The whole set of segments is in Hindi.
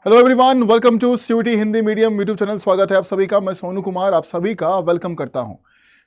Hello everyone, welcome to CUET Hindi medium YouTube channel. स्वागत है आप सभी का। मैं सोनू कुमार आप सभी का वेलकम करता हूं।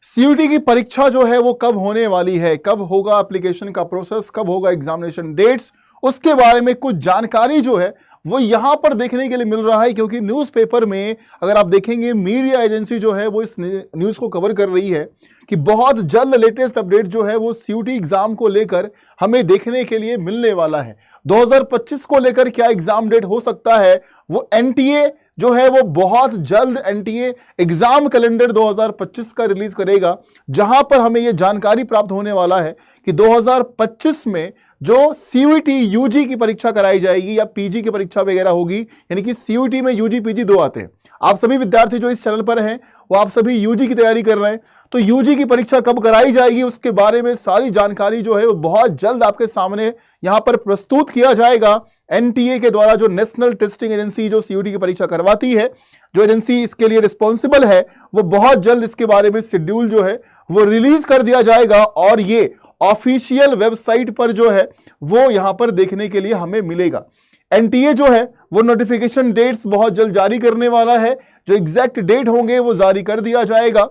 सीयूटी की परीक्षा जो है वो कब होने वाली है, कब होगा एप्लीकेशन का प्रोसेस, कब होगा एग्जामिनेशन डेट्स, उसके बारे में कुछ जानकारी जो है वो यहां पर देखने के लिए मिल रहा है। क्योंकि न्यूज़पेपर में अगर आप देखेंगे, मीडिया एजेंसी जो है वो इस न्यूज़ को कवर कर रही है कि बहुत जल्द लेटेस्ट अपडेट जो है वो सीयूटी एग्जाम को लेकर हमें देखने के लिए मिलने वाला है। 2025 को लेकर क्या एग्जाम डेट हो सकता है, वो एनटीए जो है वो बहुत जल्द एनटीए एग्जाम कैलेंडर 2025 का रिलीज करेगा, जहां पर हमें यह जानकारी प्राप्त होने वाला है कि 2025 में जो सीयूटी यूजी की परीक्षा कराई जाएगी या पीजी की परीक्षा वगैरह होगी, यानी कि सीयूटी में यूजी पीजी दो आते हैं। आप सभी विद्यार्थी जो इस चैनल पर हैं वो आप सभी यूजी की तैयारी कर रहे हैं, तो यूजी की परीक्षा कब कराई जाएगी उसके बारे में सारी जानकारी जो है वो बहुत जल्द आपके सामने यहां पर प्रस्तुत किया जाएगा। एनटीए के द्वारा, जो नेशनल टेस्टिंग एजेंसी जो सीयूटी की परीक्षा करवाती है, जो एजेंसी इसके लिए रिस्पॉन्सिबल है, वो बहुत जल्द इसके बारे में शेड्यूल जो है वो रिलीज कर दिया जाएगा और ये ऑफिशियल वेबसाइट पर जो है वो यहां पर देखने के लिए हमें मिलेगा। एनटीए जो है वो नोटिफिकेशन डेट्स बहुत जल्द जारी करने वाला है, जो एग्जैक्ट डेट होंगे वो जारी कर दिया जाएगा।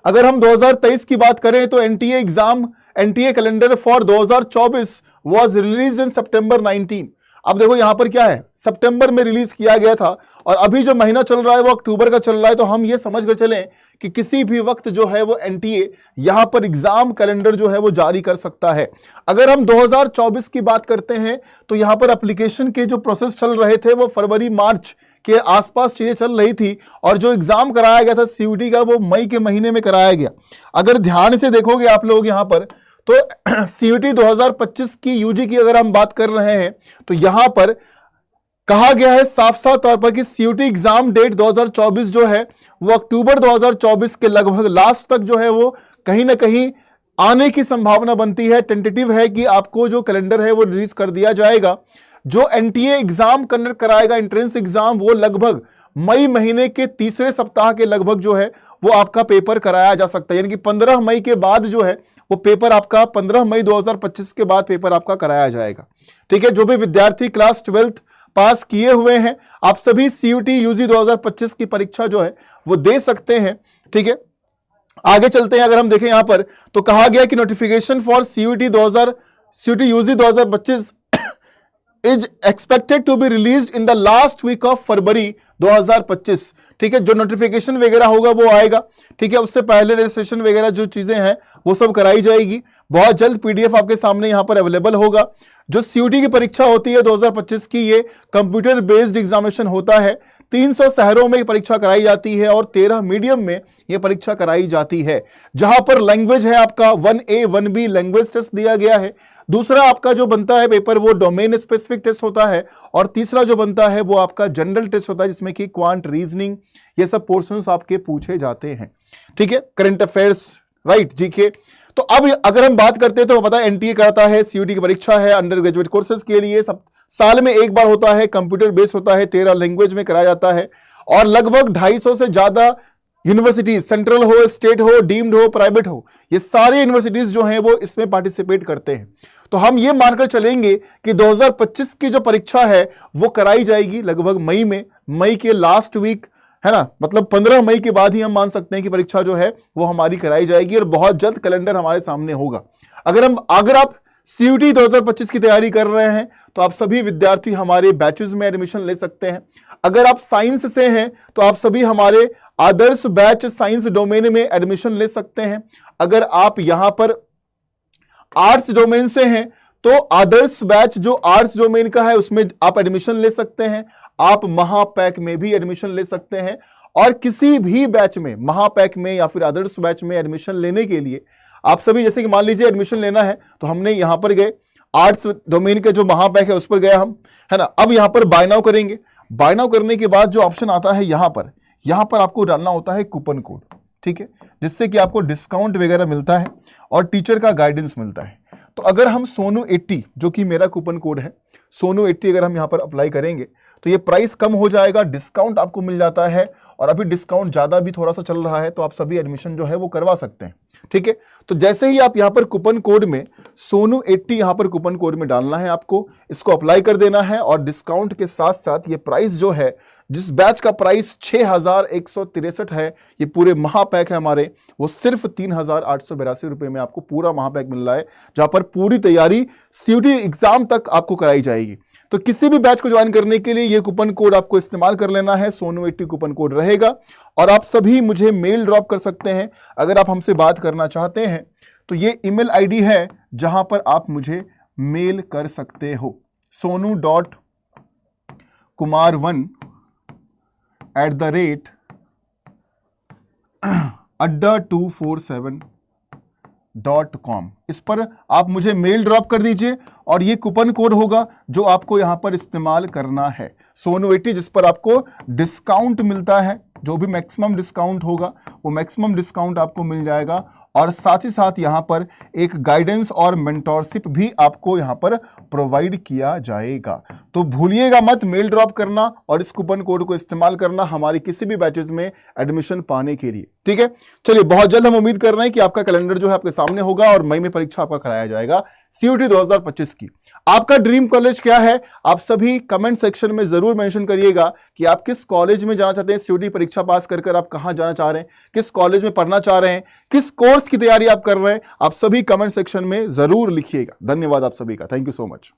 अगर हम 2023 की बात करें तो NTA calendar for 2024 was released in September 19। अब देखो यहां पर क्या है, सितंबर में रिलीज किया गया था और अभी जो महीना चल रहा है वो अक्टूबर का चल रहा है, तो हम ये समझ कर चलें कि किसी भी वक्त जो है वो एनटीए यहां पर एग्जाम कैलेंडर जो है वो जारी कर सकता है। अगर हम 2024 की बात करते हैं तो यहां पर एप्लीकेशन के जो प्रोसेस चल रहे थे वो फरवरी मार्च के आसपास चीजें चल रही थी और जो एग्जाम कराया गया था सीयूटी का वो मई के महीने में कराया गया। अगर ध्यान से देखोगे आप लोग यहां पर तो सीयूटी 2025 की यूजी की अगर हम बात कर रहे हैं तो यहां पर कहा गया है साफ साफ तौर पर कि सीयूटी एग्जाम डेट 2024 जो है वो अक्टूबर 2024 के लगभग लास्ट तक जो है वो कहीं ना कहीं आने की संभावना बनती है। टेंटेटिव है कि आपको जो कैलेंडर है वो रिलीज कर दिया जाएगा। जो एनटीए एग्जाम कंडक्ट कराएगा एंट्रेंस एग्जाम, वो लगभग मई महीने के तीसरे सप्ताह के लगभग जो है वो आपका पेपर कराया जा सकता है, यानी कि 15 मई के बाद जो है वो पेपर आपका 15 मई 2025 के बाद पेपर आपका कराया जाएगा। ठीक है, जो भी विद्यार्थी क्लास 12th पास किए हुए हैं आप सभी सीयूटी यूजी 2025 की परीक्षा जो है वो दे सकते हैं। ठीक है, आगे चलते हैं। अगर हम देखें यहां पर तो कहा गया कि notification for CUET UG 2025 is expected to be released in the last week of फरवरी 2025। ठीक है, जो नोटिफिकेशन वगैरह होगा वो आएगा। ठीक है, उससे पहले रजिस्ट्रेशन वगैरह जो चीजें हैं वो सब कराई जाएगी। बहुत जल्द पीडीएफ आपके सामने यहां पर अवेलेबल होगा। जो सीयूटी की परीक्षा होती है 2025 की, ये कंप्यूटर बेस्ड एग्जामिनेशन होता है। 300 शहरों में परीक्षा कराई जाती है और 13 मीडियम में यह परीक्षा कराई जाती है, जहां पर लैंग्वेज है आपका 1A 1B लैंग्वेज टेस्ट दिया गया है। दूसरा आपका जो बनता है पेपर वो डोमेन स्पेसिफिक टेस्ट होता है और तीसरा जो बनता है वो आपका जनरल टेस्ट होता है, जिसमें कि क्वांट, रीजनिंग, ये सब पोर्शंस आपके पूछे जाते हैं। ठीक है, करंट अफेयर्स, राइट, जीके। तो अब अगर हम बात करते हैं तो पता है एनटीए करता है, सीयूटी की परीक्षा है अंडर ग्रेजुएट कोर्सेज के लिए, सब साल में एक बार होता है, कंप्यूटर बेस्ड होता है, 13 लैंग्वेज में कराया जाता है और लगभग 250 से ज्यादा यूनिवर्सिटीज, सेंट्रल हो, स्टेट हो, डीम्ड हो, प्राइवेट हो, ये सारी यूनिवर्सिटीज जो हैं वो इसमें पार्टिसिपेट करते हैं। तो हम ये मानकर चलेंगे कि 2025 की जो परीक्षा है वो कराई जाएगी लगभग मई में, मई के लास्ट वीक, है ना, मतलब 15 मई के बाद ही हम मान सकते हैं कि परीक्षा जो है वो हमारी कराई जाएगी और बहुत जल्द कैलेंडर हमारे सामने होगा। अगर आप सीयूटी 2025 की तैयारी कर रहे हैं तो आप सभी विद्यार्थी हमारे बैचेस में एडमिशन ले सकते हैं। अगर आप साइंस से हैं तो आप सभी हमारे आदर्श बैच साइंस डोमेन में एडमिशन ले सकते हैं। अगर आप यहां पर आर्ट्स डोमेन से हैं तो आदर्श बैच जो आर्ट्स डोमेन का है उसमें आप एडमिशन ले सकते हैं। आप महापैक में भी एडमिशन ले सकते हैं और किसी भी बैच में, महापैक में या फिर आदर्श बैच में एडमिशन लेने के लिए आप सभी, जैसे कि मान लीजिए एडमिशन लेना है तो हमने यहां पर गए, आर्ट्स डोमेन के जो महापैक है उस पर गया हम, है ना। अब यहां पर बाय नाउ करेंगे। बाय नाउ करने के बाद जो ऑप्शन आता है यहां पर आपको डालना होता है कूपन कोड, ठीक है, जिससे कि आपको डिस्काउंट वगैरह मिलता है और टीचर का गाइडेंस मिलता है। तो अगर हम सोनू 80, जो कि मेरा कूपन कोड है सोनू 80, अगर हम यहां पर अप्लाई करेंगे तो ये प्राइस कम हो जाएगा, डिस्काउंट आपको मिल जाता है और अभी डिस्काउंट ज़्यादा भी थोड़ा सा चल रहा है, तो आप सभी एडमिशन जो है वो करवा सकते हैं। ठीक है, तो जैसे ही आप यहाँ पर कूपन कोड में सोनू 80 यहाँ पर कूपन कोड में डालना है, आपको इसको अप्लाई कर देना है और डिस्काउंट के साथ साथ ये प्राइस जो है, जिस बैच का प्राइस 6163 है, ये पूरे महापैक है हमारे, वो सिर्फ 3882 रुपये में आपको पूरा महापैक मिल रहा है, जहां पर पूरी तैयारी सीयूटी एग्जाम तक आपको कराई जाएगी। तो किसी भी बैच को ज्वाइन करने के लिए ये कूपन कोड आपको इस्तेमाल कर लेना है, सोनू 80 कूपन कोड रहेगा। और आप सभी मुझे मेल ड्रॉप कर सकते हैं अगर आप हमसे बात करना चाहते हैं, तो ये ईमेल आईडी है जहां पर आप मुझे मेल कर सकते हो, sonu.kumar1@247.com। इस पर आप मुझे मेल ड्रॉप कर दीजिए और ये कूपन कोड होगा जो आपको यहां पर इस्तेमाल करना है, सोनू 80, जिस पर आपको डिस्काउंट मिलता है। जो भी मैक्सिमम डिस्काउंट होगा वो मैक्सिमम डिस्काउंट आपको मिल जाएगा, और साथ ही साथ यहां पर एक गाइडेंस और मेंटोरशिप भी आपको यहां पर प्रोवाइड किया जाएगा। तो भूलिएगा मत मेल ड्रॉप करना और इस कूपन कोड को इस्तेमाल करना हमारी किसी भी बैचेस में एडमिशन पाने के लिए। ठीक है, चलिए बहुत जल्द हम उम्मीद कर रहे हैं कि आपका कैलेंडर जो है आपके सामने होगा और मई में परीक्षा आपका कराया जाएगा सीयूटी 2025 की। आपका ड्रीम कॉलेज क्या है, आप सभी कमेंट सेक्शन में जरूर मेंशन करिएगा कि आप किस कॉलेज में जाना चाहते हैं, सीयूटी परीक्षा पास कर आप कहां जाना चाह रहे हैं, किस कॉलेज में पढ़ना चाह रहे हैं, किस कोर्स की तैयारी आप कर रहे हैं, आप सभी कमेंट सेक्शन में जरूर लिखिएगा। धन्यवाद आप सभी का, थैंक यू सो मच।